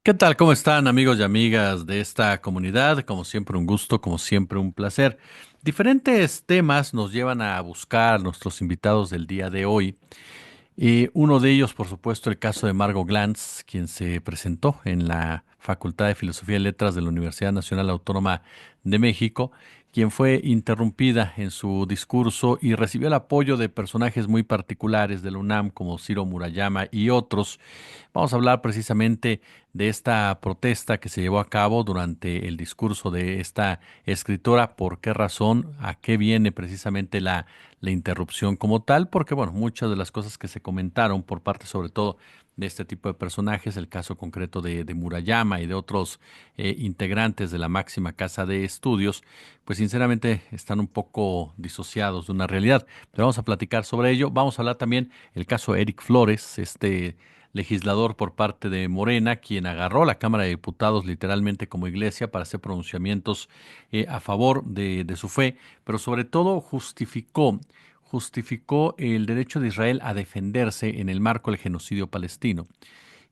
¿Qué tal? ¿Cómo están amigos y amigas de esta comunidad? Como siempre un gusto, como siempre un placer. Diferentes temas nos llevan a buscar a nuestros invitados del día de hoy. Uno de ellos, por supuesto, el caso de Margot Glantz, quien se presentó en la Facultad de Filosofía y Letras de la Universidad Nacional Autónoma de México, quien fue interrumpida en su discurso y recibió el apoyo de personajes muy particulares de la UNAM, como Ciro Murayama y otros. Vamos a hablar precisamente de esta protesta que se llevó a cabo durante el discurso de esta escritora, por qué razón, a qué viene precisamente la interrupción como tal, porque bueno, muchas de las cosas que se comentaron por parte sobre todo de este tipo de personajes, el caso concreto de Murayama y de otros integrantes de la máxima casa de estudios, pues sinceramente están un poco disociados de una realidad. Pero vamos a platicar sobre ello. Vamos a hablar también el caso de Eric Flores, este legislador por parte de Morena, quien agarró la Cámara de Diputados literalmente como iglesia para hacer pronunciamientos a favor de su fe, pero sobre todo justificó el derecho de Israel a defenderse en el marco del genocidio palestino.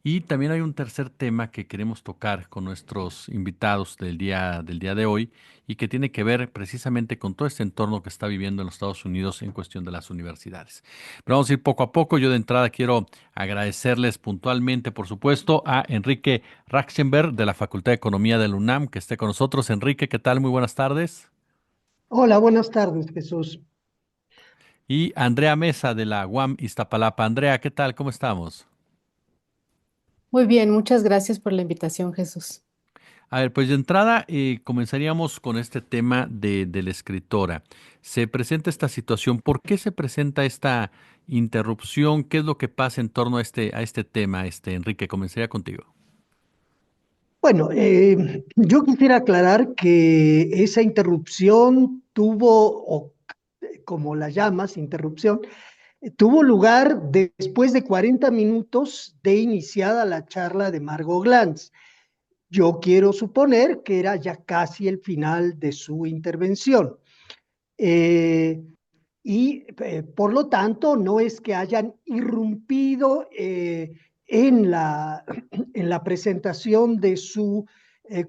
Y también hay un tercer tema que queremos tocar con nuestros invitados del día de hoy y que tiene que ver precisamente con todo este entorno que está viviendo en los Estados Unidos en cuestión de las universidades. Pero vamos a ir poco a poco. Yo de entrada quiero agradecerles puntualmente, por supuesto, a Enrique Rachsenberg de la Facultad de Economía de la UNAM que esté con nosotros. Enrique, ¿qué tal? Muy buenas tardes. Hola, buenas tardes, Jesús. Y Andrea Mesa de la UAM Iztapalapa. Andrea, ¿qué tal? ¿Cómo estamos? Muy bien, muchas gracias por la invitación, Jesús. A ver, pues de entrada comenzaríamos con este tema de la escritora. Se presenta esta situación, ¿por qué se presenta esta interrupción? ¿Qué es lo que pasa en torno a este tema? Enrique, comenzaría contigo. Bueno, yo quisiera aclarar que esa interrupción tuvo, o como la llamas, interrupción, tuvo lugar después de 40 minutos de iniciada la charla de Margot Glantz. Yo quiero suponer que era ya casi el final de su intervención. Eh, por lo tanto, no es que hayan irrumpido en la, en la presentación de su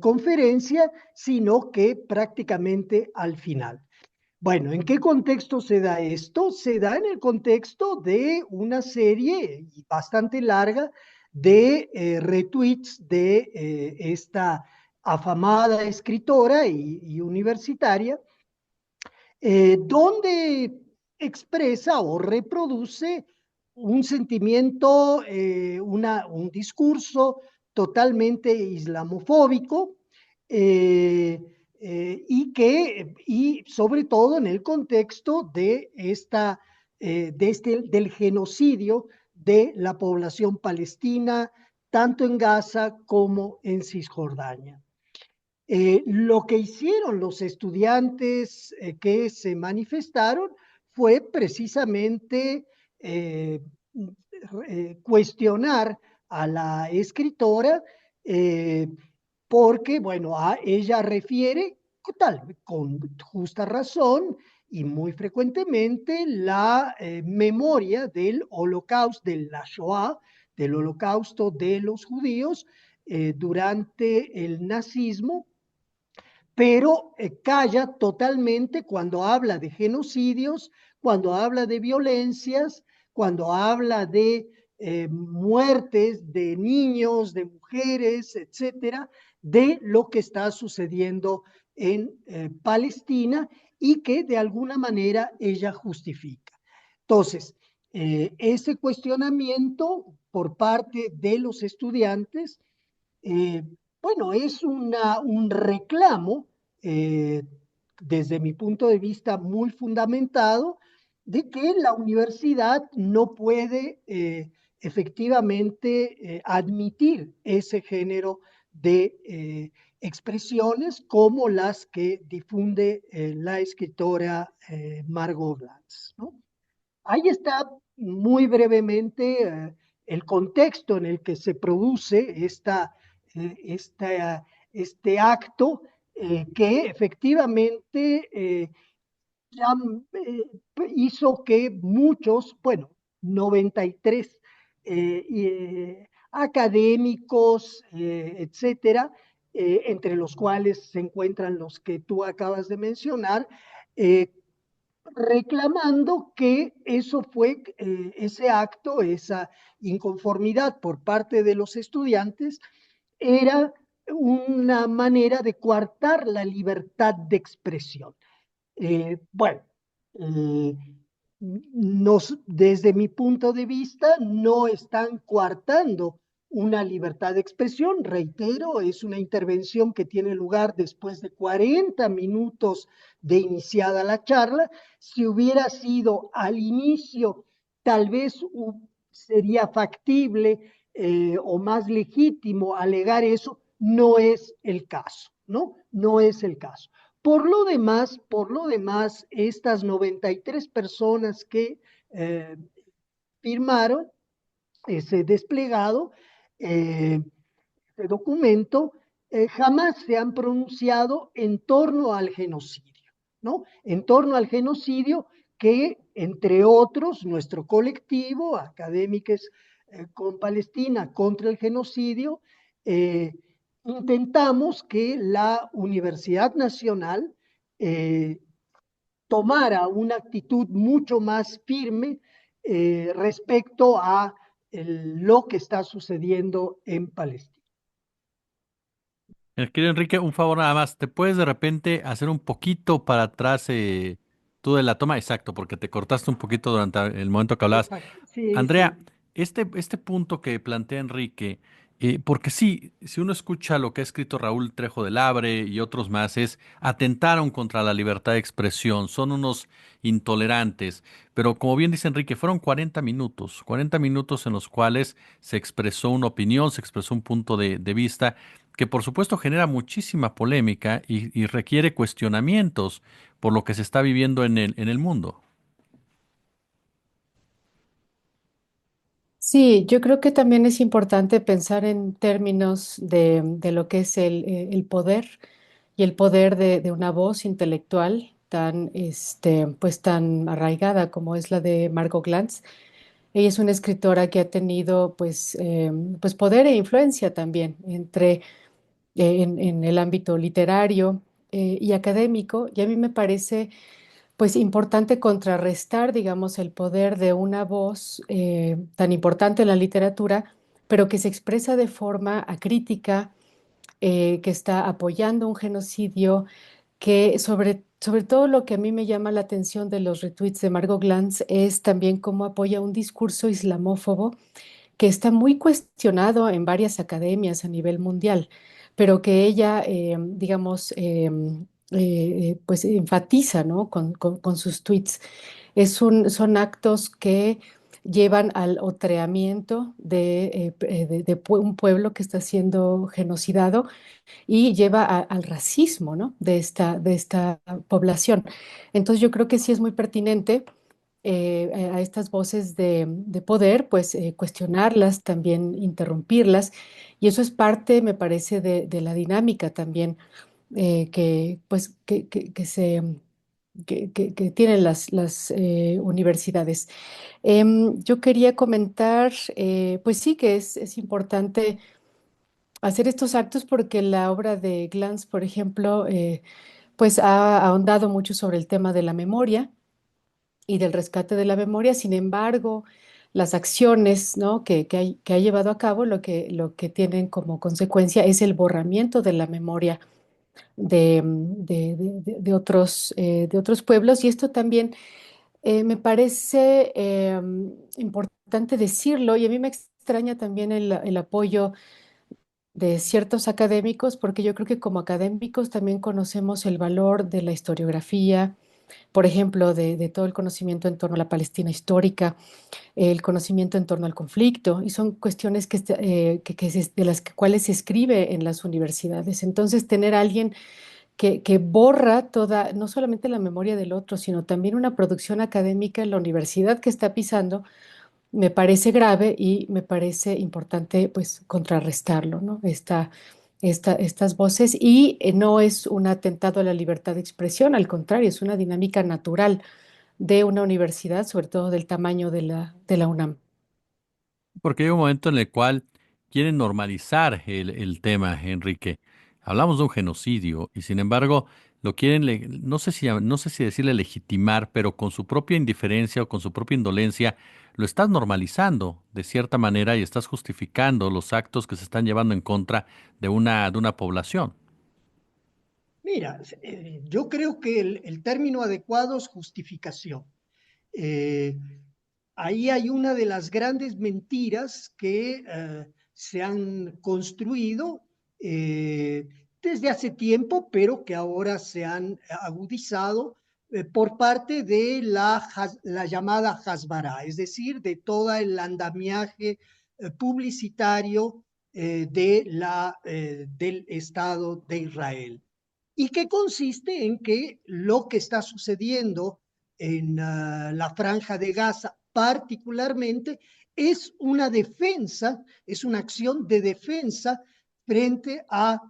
conferencia, sino que prácticamente al final. Bueno, ¿en qué contexto se da esto? Se da en el contexto de una serie bastante larga de retweets de esta afamada escritora y universitaria, donde expresa o reproduce un sentimiento, un discurso totalmente islamofóbico, eh, y sobre todo en el contexto de del genocidio de la población palestina, tanto en Gaza como en Cisjordania. Lo que hicieron los estudiantes que se manifestaron fue precisamente eh, cuestionar a la escritora, eh, porque, bueno, ella refiere, tal, con justa razón y muy frecuentemente, la memoria del holocausto, de la Shoah, del holocausto de los judíos durante el nazismo, pero calla totalmente cuando habla de genocidios, cuando habla de violencias, cuando habla de muertes de niños, de mujeres, etcétera, de lo que está sucediendo en Palestina y que de alguna manera ella justifica. Entonces, ese cuestionamiento por parte de los estudiantes, eh, bueno, es un reclamo, eh, desde mi punto de vista, muy fundamentado, de que la universidad no puede efectivamente admitir ese género de expresiones como las que difunde la escritora Margot Glantz, ¿no? Ahí está muy brevemente el contexto en el que se produce este acto, que efectivamente ya, eh, hizo que muchos, bueno, 93 académicos, etcétera, entre los cuales se encuentran los que tú acabas de mencionar, eh, reclamando que eso fue, ese acto, esa inconformidad por parte de los estudiantes, era una manera de coartar la libertad de expresión. Bueno, eh, desde mi punto de vista, no están coartando una libertad de expresión. Reitero, es una intervención que tiene lugar después de 40 minutos de iniciada la charla. Si hubiera sido al inicio, tal vez sería factible o más legítimo alegar eso. No es el caso, ¿no? No es el caso. Por lo demás, estas 93 personas que eh, firmaron ese desplegado, eh, ese documento, jamás se han pronunciado en torno al genocidio, ¿no? En torno al genocidio que, entre otros, nuestro colectivo, Académicos con Palestina contra el genocidio, eh, intentamos que la Universidad Nacional eh, tomara una actitud mucho más firme respecto a lo que está sucediendo en Palestina. Querido Enrique, un favor nada más. ¿Te puedes de repente hacer un poquito para atrás tú de la toma? Exacto, porque te cortaste un poquito durante el momento que hablabas. Exacto. Sí, Andrea, sí. este punto que plantea Enrique, porque sí, si uno escucha lo que ha escrito Raúl Trejo del Abre y otros más, es atentaron contra la libertad de expresión, son unos intolerantes, pero como bien dice Enrique, fueron 40 minutos en los cuales se expresó una opinión, se expresó un punto de vista que por supuesto genera muchísima polémica y requiere cuestionamientos por lo que se está viviendo en el mundo. Sí, yo creo que también es importante pensar en términos de lo que es el poder y el poder de una voz intelectual tan, pues tan arraigada como es la de Margot Glantz. Ella es una escritora que ha tenido pues poder e influencia también en el ámbito literario y académico, y a mí me parece pues importante contrarrestar, digamos, el poder de una voz tan importante en la literatura, pero que se expresa de forma acrítica, que está apoyando un genocidio, que sobre todo lo que a mí me llama la atención de los retweets de Margot Glantz es también cómo apoya un discurso islamófobo que está muy cuestionado en varias academias a nivel mundial, pero que ella, digamos, pues enfatiza, ¿no? Con sus tweets. Son actos que llevan al otreamiento de un pueblo que está siendo genocidado y lleva al racismo, ¿no? De esta población. Entonces yo creo que sí es muy pertinente a estas voces de poder, pues cuestionarlas, también interrumpirlas, y eso es parte, me parece, de la dinámica también pues, que tienen las universidades. Yo quería comentar, pues sí, que es importante hacer estos actos porque la obra de Glantz, por ejemplo, pues ha ahondado mucho sobre el tema de la memoria y del rescate de la memoria. Sin embargo, las acciones, ¿no? que ha llevado a cabo lo que tienen como consecuencia es el borramiento de la memoria de otros pueblos. Y esto también me parece importante decirlo, y a mí me extraña también el apoyo de ciertos académicos, porque yo creo que como académicos también conocemos el valor de la historiografía, por ejemplo, de todo el conocimiento en torno a la Palestina histórica, el conocimiento en torno al conflicto, y son cuestiones de las cuales se escribe en las universidades. Entonces, tener a alguien que borra toda, no solamente la memoria del otro, sino también una producción académica en la universidad que está pisando, me parece grave y me parece importante pues contrarrestarlo, ¿no? Estas voces y no es un atentado a la libertad de expresión, al contrario, es una dinámica natural de una universidad, sobre todo del tamaño de la UNAM. Porque hay un momento en el cual quieren normalizar el tema, Enrique. Hablamos de un genocidio y sin embargo lo quieren, no sé si decirle legitimar, pero con su propia indiferencia o con su propia indolencia, lo estás normalizando de cierta manera y estás justificando los actos que se están llevando en contra de una población. Mira, yo creo que el término adecuado es justificación. Eh, Ahí hay una de las grandes mentiras que se han construido eh, desde hace tiempo, pero que ahora se han agudizado por parte de la llamada Hasbara, es decir, de todo el andamiaje publicitario del Estado de Israel y que consiste en que lo que está sucediendo en la franja de Gaza particularmente es una defensa, es una acción de defensa frente a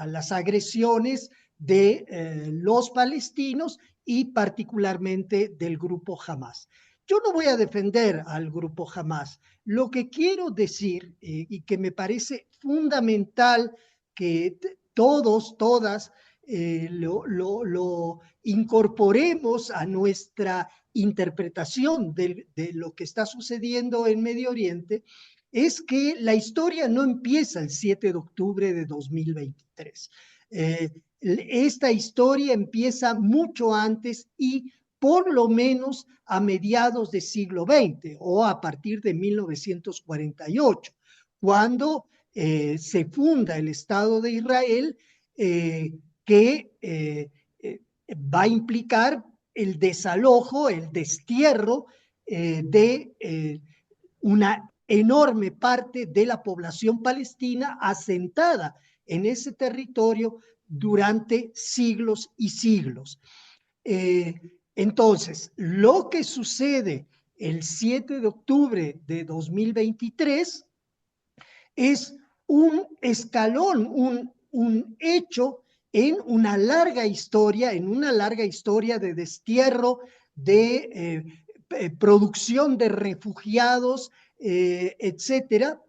las agresiones de los palestinos y particularmente del grupo Hamas. Yo no voy a defender al grupo Hamas. Lo que quiero decir y que me parece fundamental que todos, todas, lo incorporemos a nuestra interpretación de lo que está sucediendo en Medio Oriente, es que la historia no empieza el 7 de octubre de 2023. Esta historia empieza mucho antes y por lo menos a mediados del siglo XX o a partir de 1948, cuando se funda el Estado de Israel, que va a implicar el desalojo, el destierro de una enorme parte de la población palestina asentada en ese territorio durante siglos y siglos. Entonces, lo que sucede el 7 de octubre de 2023 es un escalón, un hecho en una larga historia de destierro, de producción de refugiados, etcétera,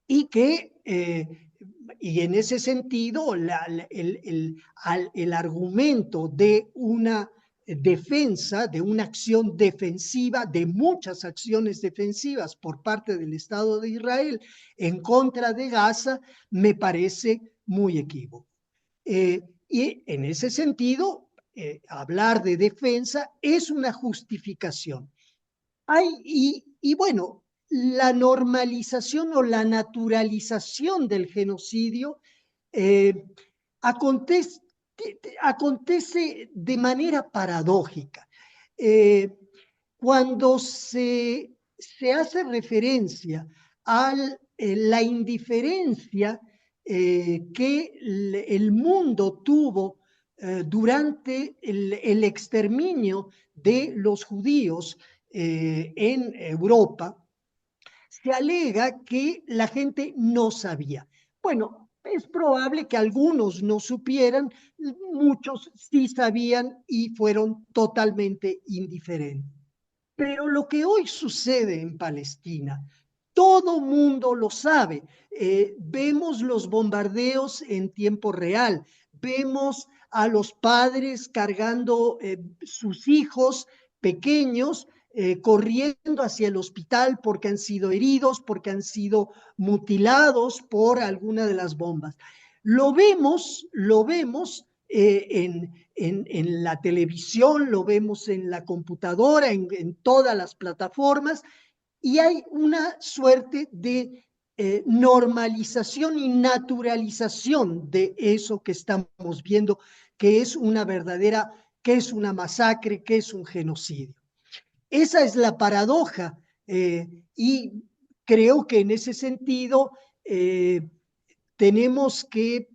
y que y en ese sentido el argumento de una defensa, de una acción defensiva, de muchas acciones defensivas por parte del Estado de Israel en contra de Gaza, me parece muy equívoco. Y en ese sentido, hablar de defensa es una justificación. Bueno, la normalización o la naturalización del genocidio eh, acontece, acontece de manera paradójica. Eh, Cuando se hace referencia a la indiferencia que el mundo tuvo durante el exterminio de los judíos en Europa, se alega que la gente no sabía. Bueno, es probable que algunos no supieran, muchos sí sabían y fueron totalmente indiferentes. Pero lo que hoy sucede en Palestina, todo mundo lo sabe. Vemos los bombardeos en tiempo real, vemos a los padres cargando sus hijos pequeños, corriendo hacia el hospital porque han sido heridos, porque han sido mutilados por alguna de las bombas. Lo vemos en la televisión, lo vemos en la computadora, en todas las plataformas, y hay una suerte de normalización y naturalización de eso que estamos viendo, que es una verdadera, que es una masacre, que es un genocidio. Esa es la paradoja y creo que en ese sentido tenemos que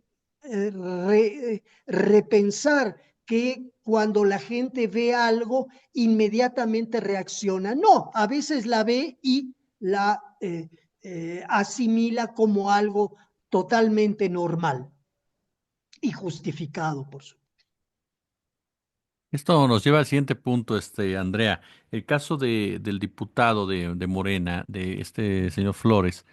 repensar que cuando la gente ve algo, inmediatamente reacciona. No, a veces la ve y la asimila como algo totalmente normal y justificado, por supuesto. Esto nos lleva al siguiente punto, Andrea. El caso del diputado de Morena, de este señor Flores,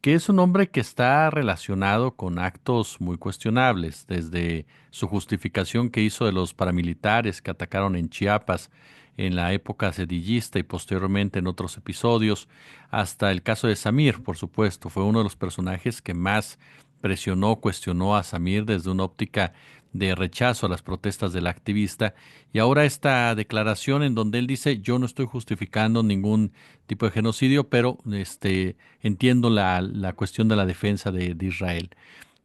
que es un hombre que está relacionado con actos muy cuestionables, desde su justificación que hizo de los paramilitares que atacaron en Chiapas en la época sedillista y posteriormente en otros episodios, hasta el caso de Samir, por supuesto, fue uno de los personajes que más presionó, cuestionó a Samir desde una óptica de rechazo a las protestas del activista, y ahora esta declaración en donde él dice: yo no estoy justificando ningún tipo de genocidio, pero entiendo la cuestión de la defensa de Israel.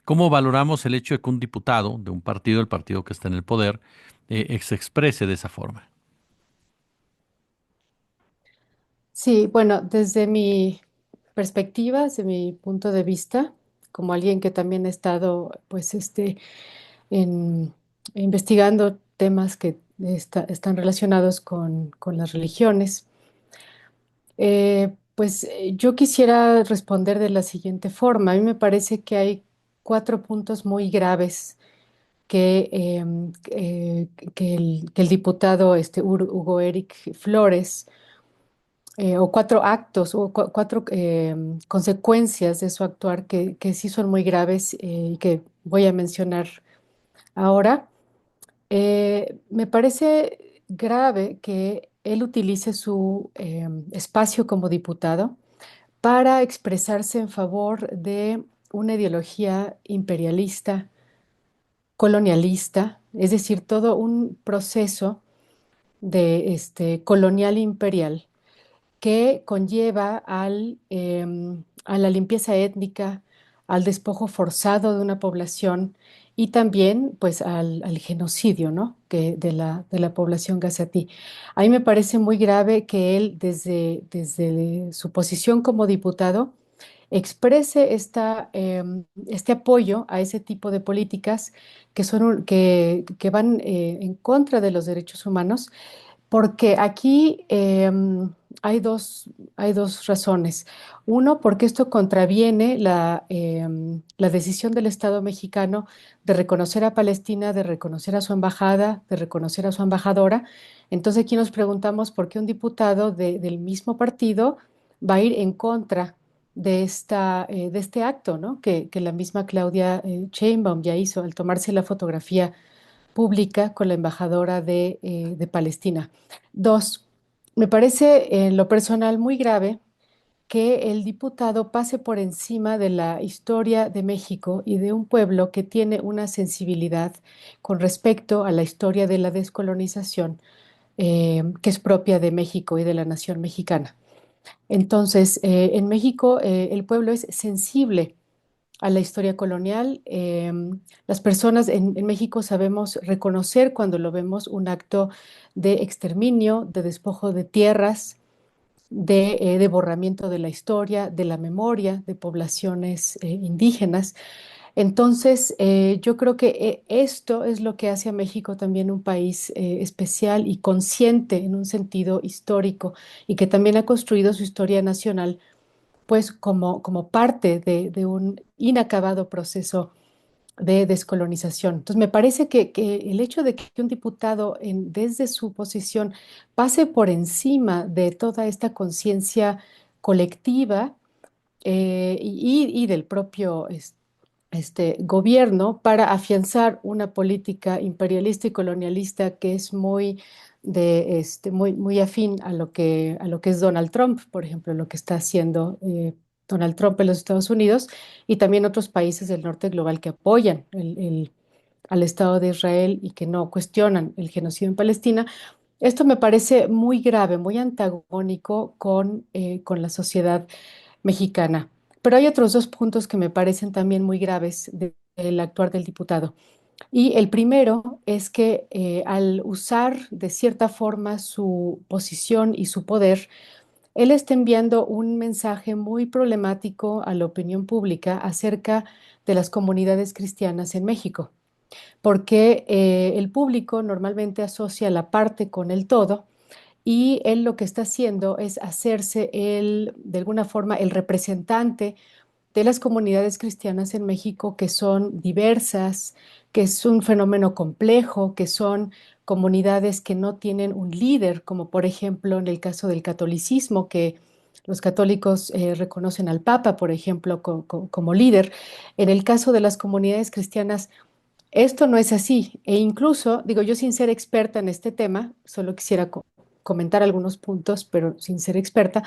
¿Cómo valoramos el hecho de que un diputado de un partido, el partido que está en el poder, se exprese de esa forma? Sí, bueno, desde mi perspectiva, desde mi punto de vista, como alguien que también ha estado, pues, en, investigando temas que están relacionados con las religiones, yo quisiera responder de la siguiente forma. A mí me parece que hay cuatro puntos muy graves que el diputado Hugo Eric Flores, o cuatro actos o cuatro consecuencias de su actuar que sí son muy graves, y que voy a mencionar ahora. Me parece grave que él utilice su espacio como diputado para expresarse en favor de una ideología imperialista, colonialista, es decir, todo un proceso de colonial imperial que conlleva a la limpieza étnica, al despojo forzado de una población y también pues al genocidio, ¿no? de la población gazatí. A mí me parece muy grave que él desde su posición como diputado exprese este apoyo a ese tipo de políticas que van en contra de los derechos humanos, porque aquí hay dos razones. Uno, porque esto contraviene la decisión del Estado mexicano de reconocer a Palestina, de reconocer a su embajada, de reconocer a su embajadora. Entonces aquí nos preguntamos por qué un diputado del mismo partido va a ir en contra de este acto, ¿no? Que la misma Claudia Sheinbaum ya hizo al tomarse la fotografía pública con la embajadora de Palestina. Dos, me parece en lo personal muy grave que el diputado pase por encima de la historia de México y de un pueblo que tiene una sensibilidad con respecto a la historia de la descolonización, que es propia de México y de la nación mexicana. Entonces, en México, el pueblo es sensible a la historia colonial. Las personas en México sabemos reconocer cuando lo vemos un acto de exterminio, de despojo de tierras, de borramiento de la historia, de la memoria de poblaciones indígenas. Entonces, yo creo que esto es lo que hace a México también un país especial y consciente en un sentido histórico, y que también ha construido su historia nacional pues como parte de un inacabado proceso de descolonización. Entonces, me parece que el hecho de que un diputado desde su posición pase por encima de toda esta conciencia colectiva, y del propio gobierno, para afianzar una política imperialista y colonialista que es muy afín a lo que es Donald Trump, por ejemplo, lo que está haciendo Donald Trump en los Estados Unidos, y también otros países del norte global que apoyan al Estado de Israel y que no cuestionan el genocidio en Palestina. Esto me parece muy grave, muy antagónico con la sociedad mexicana. Pero hay otros dos puntos que me parecen también muy graves del actuar del diputado. Y el primero es que al usar de cierta forma su posición y su poder, él está enviando un mensaje muy problemático a la opinión pública acerca de las comunidades cristianas en México, porque el público normalmente asocia la parte con el todo, y él lo que está haciendo es hacerse de alguna forma, el representante de las comunidades cristianas en México que son diversas, que es un fenómeno complejo, que son comunidades que no tienen un líder, como por ejemplo en el caso del catolicismo, que los católicos reconocen al Papa, por ejemplo, como líder. En el caso de las comunidades cristianas, esto no es así. E incluso, digo, yo sin ser experta en este tema, solo quisiera comentar algunos puntos, pero sin ser experta,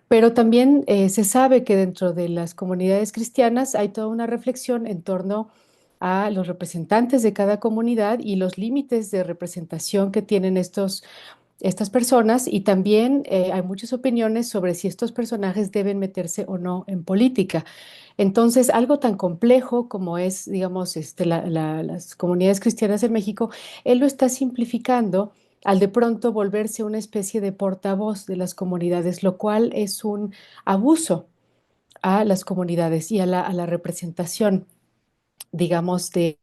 pero también se sabe que dentro de las comunidades cristianas hay toda una reflexión en torno a los representantes de cada comunidad y los límites de representación que tienen estas personas, y también hay muchas opiniones sobre si estos personajes deben meterse o no en política. Entonces, algo tan complejo como es, digamos, las comunidades cristianas en México, él lo está simplificando al de pronto volverse una especie de portavoz de las comunidades, lo cual es un abuso a las comunidades y a la representación, digamos, de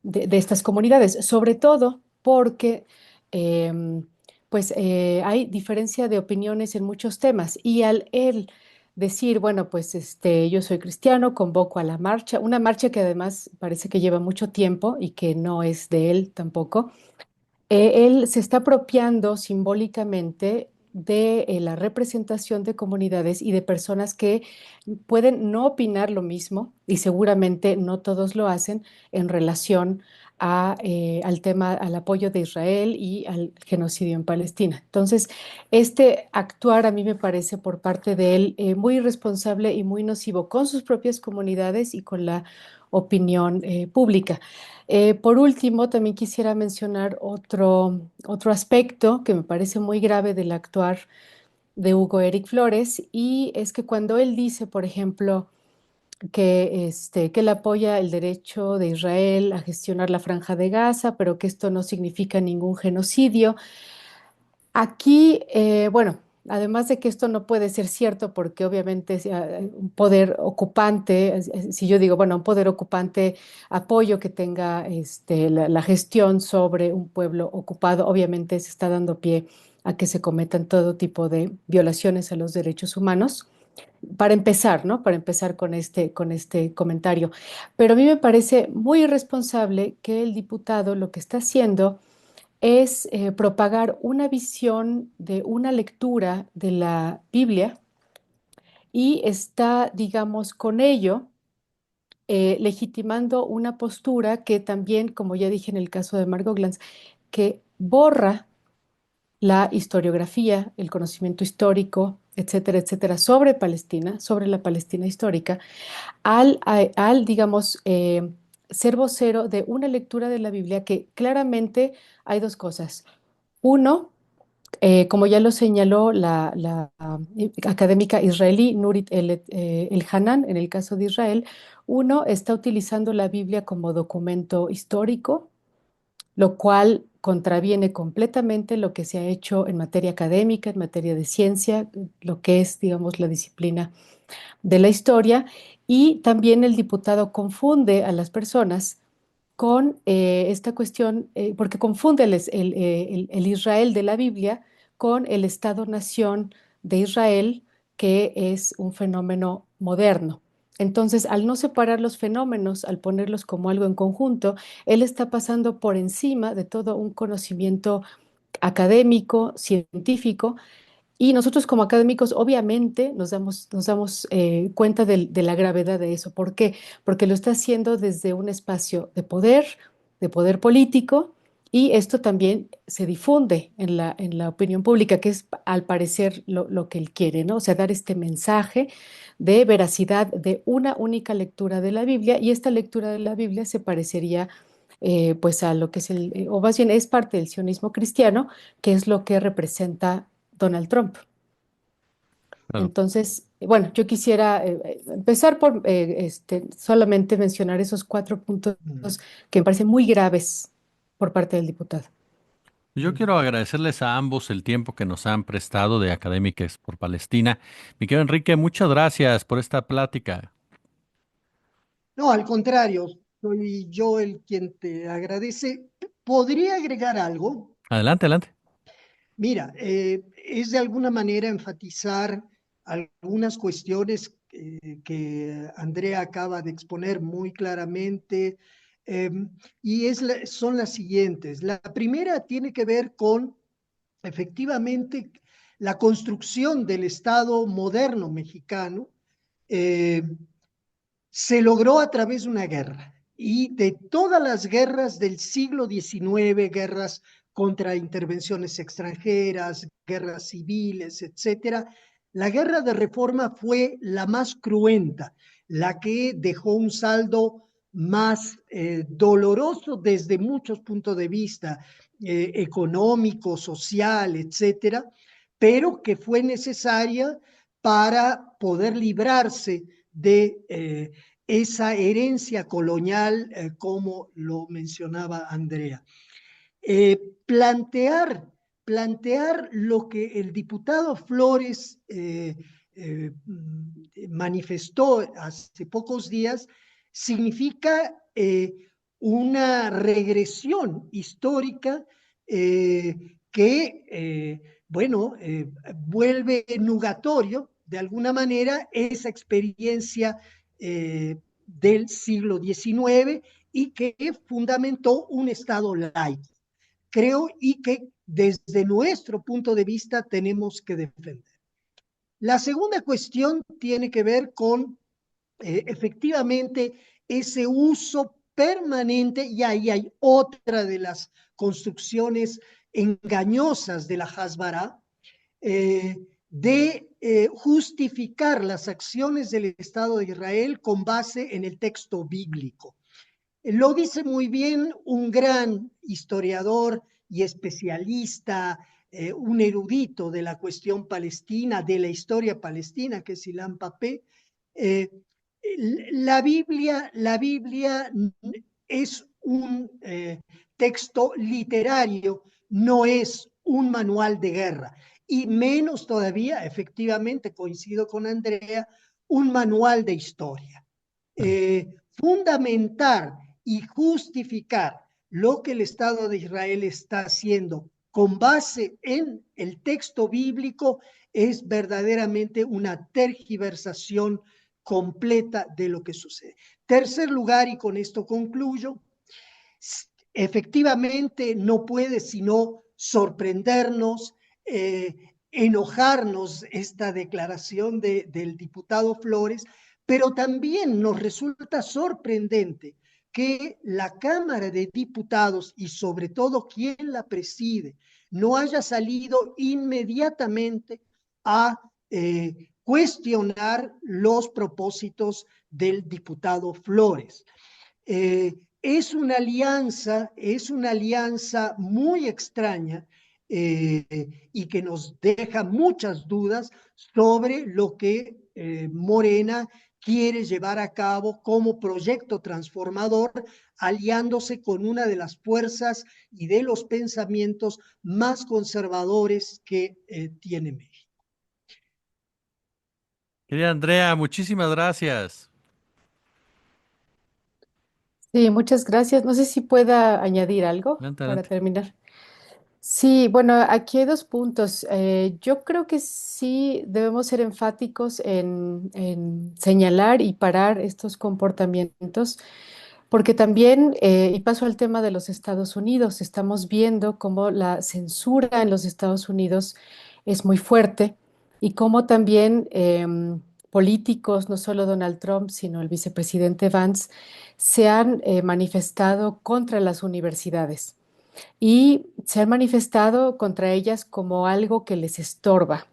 estas comunidades, sobre todo porque em, hay diferencia de opiniones en muchos temas, y al él decir, bueno, pues yo soy cristiano, convoco a la marcha, una marcha que además parece que lleva mucho tiempo y que no es de él tampoco. Él se está apropiando simbólicamente de la representación de comunidades y de personas que pueden no opinar lo mismo, y seguramente no todos lo hacen, en relación al tema, al apoyo de Israel y al genocidio en Palestina. Entonces, este actuar a mí me parece por parte de él muy irresponsable y muy nocivo con sus propias comunidades y con la opinión pública. Por último, también quisiera mencionar otro aspecto que me parece muy grave del actuar de Hugo Eric Flores, y es que cuando él dice, por ejemplo, que él apoya el derecho de Israel a gestionar la Franja de Gaza, pero que esto no significa ningún genocidio. Aquí, bueno, además de que esto no puede ser cierto, porque obviamente un poder ocupante, si yo digo, bueno, un poder ocupante apoyo que tenga la gestión sobre un pueblo ocupado, obviamente se está dando pie a que se cometan todo tipo de violaciones a los derechos humanos. Para empezar, ¿no? Para empezar con este comentario. Pero a mí me parece muy irresponsable que el diputado lo que está haciendo es propagar una visión de una lectura de la Biblia, y está, digamos, con ello legitimando una postura que también, como ya dije en el caso de Margot Glantz, que borra la historiografía, el conocimiento histórico, etcétera, etcétera, sobre Palestina, sobre la Palestina histórica, digamos, ser vocero de una lectura de la Biblia que claramente hay dos cosas. Uno, como ya lo señaló la académica israelí Nurit El-Hanan, en el caso de Israel, uno está utilizando la Biblia como documento histórico, lo cual contraviene completamente lo que se ha hecho en materia académica, en materia de ciencia, lo que es, digamos, la disciplina de la historia. Y también el diputado confunde a las personas con esta cuestión, porque confunde el Israel de la Biblia con el Estado-nación de Israel, que es un fenómeno moderno. Entonces, al no separar los fenómenos, al ponerlos como algo en conjunto, él está pasando por encima de todo un conocimiento académico, científico, y nosotros como académicos obviamente nos damos cuenta de la gravedad de eso. ¿Por qué? Porque lo está haciendo desde un espacio de poder político, y esto también se difunde en la opinión pública, que es al parecer lo que él quiere, ¿no? O sea, dar este mensaje de veracidad de una única lectura de la Biblia, y esta lectura de la Biblia se parecería pues a lo que es o más bien es parte del sionismo cristiano, que es lo que representa Donald Trump. Claro. Entonces, bueno, yo quisiera empezar por solamente mencionar esos 4 puntos Mm, que me parecen muy graves por parte del diputado. Yo mm. quiero agradecerles a ambos el tiempo que nos han prestado de Académicas por Palestina. Mi querido Enrique, muchas gracias por esta plática. No, al contrario, soy yo el quien te agradece. ¿Podría agregar algo? Adelante, adelante. Mira, es de alguna manera enfatizar algunas cuestiones que Andrea acaba de exponer muy claramente, eh, y son las siguientes. La primera tiene que ver con, efectivamente, la construcción del Estado moderno mexicano. eh, Se logró a través de una guerra, y de todas las guerras del siglo XIX, guerras contra intervenciones extranjeras, guerras civiles, etcétera, la guerra de reforma fue la más cruenta, la que dejó un saldo más doloroso desde muchos puntos de vista, económico, social, etcétera, pero que fue necesaria para poder librarse de esa herencia colonial, como lo mencionaba Andrea. Eh, plantear, plantear lo que el diputado Flores manifestó hace pocos días significa una regresión histórica, bueno, vuelve nugatorio de alguna manera esa experiencia del siglo XIX, y que fundamentó un Estado laico, creo, y que desde nuestro punto de vista tenemos que defender. La segunda cuestión tiene que ver con efectivamente ese uso permanente, y ahí hay otra de las construcciones engañosas de la Hasbara, de justificar las acciones del Estado de Israel con base en el texto bíblico. Lo dice muy bien un gran historiador y especialista, un erudito de la cuestión palestina, de la historia palestina, que es Ilan Papé. Eh, la Biblia es un texto literario, no es un manual de guerra, y menos todavía, efectivamente, coincido con Andrea, un manual de historia. Fundamentar y justificar lo que el Estado de Israel está haciendo con base en el texto bíblico es verdaderamente una tergiversación completa de lo que sucede. Tercer lugar, y con esto concluyo, efectivamente no puede sino sorprendernos, enojarnos esta declaración del diputado Flores, pero también nos resulta sorprendente que la Cámara de Diputados, y sobre todo quien la preside, no haya salido inmediatamente a cuestionar los propósitos del diputado Flores. Es una alianza muy extraña, y que nos deja muchas dudas sobre lo que Morena quiere llevar a cabo como proyecto transformador, aliándose con una de las fuerzas y de los pensamientos más conservadores que tiene México. Querida Andrea, muchísimas gracias. Sí, muchas gracias. No sé si pueda añadir algo Adelante, para adelante. terminar. Sí, bueno, aquí hay dos puntos. Yo creo que sí debemos ser enfáticos en señalar y parar estos comportamientos, porque también, y paso al tema de los Estados Unidos, estamos viendo cómo la censura en los Estados Unidos es muy fuerte, y cómo también políticos, no solo Donald Trump, sino el vicepresidente Vance, se han manifestado contra las universidades y se han manifestado contra ellas como algo que les estorba.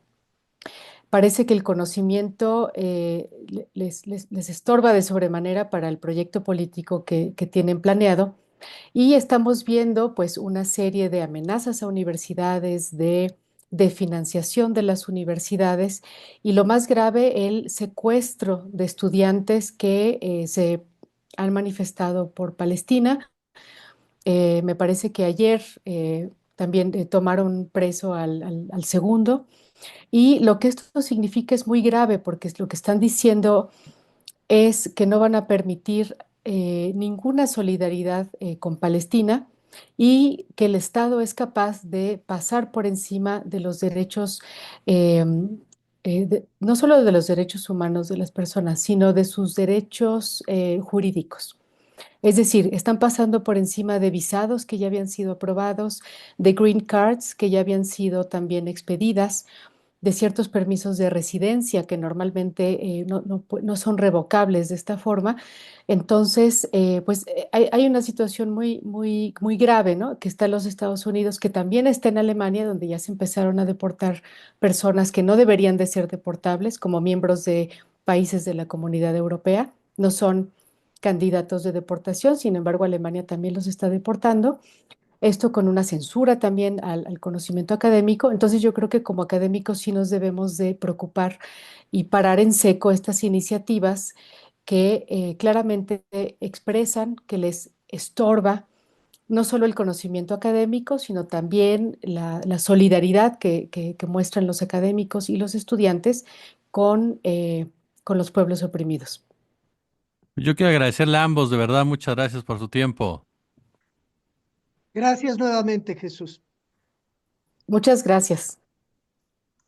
Parece que el conocimiento les estorba de sobremanera para el proyecto político que tienen planeado, y estamos viendo pues una serie de amenazas a universidades, de financiación de las universidades, y lo más grave, el secuestro de estudiantes que se han manifestado por Palestina. Me parece que ayer también tomaron preso al segundo, y lo que esto significa es muy grave, porque lo que están diciendo es que no van a permitir ninguna solidaridad con Palestina, y que el Estado es capaz de pasar por encima de los derechos eh, no solo de los derechos humanos de las personas, sino de sus derechos jurídicos. Es decir, están pasando por encima de visados que ya habían sido aprobados, de green cards que ya habían sido también expedidas, de ciertos permisos de residencia que normalmente no son revocables de esta forma. Entonces, hay una situación muy grave, ¿no? Que está en los Estados Unidos, que también está en Alemania, donde ya se empezaron a deportar personas que no deberían de ser deportables como miembros de países de la Comunidad Europea. No son candidatos de deportación, sin embargo, Alemania también los está deportando. Esto con una censura también al conocimiento académico. Entonces yo creo que como académicos sí nos debemos de preocupar y parar en seco estas iniciativas que claramente expresan que les estorba no solo el conocimiento académico, sino también la solidaridad que muestran los académicos y los estudiantes con los pueblos oprimidos. Yo quiero agradecerle a ambos, de verdad, muchas gracias por su tiempo. Gracias nuevamente, Jesús. Muchas gracias.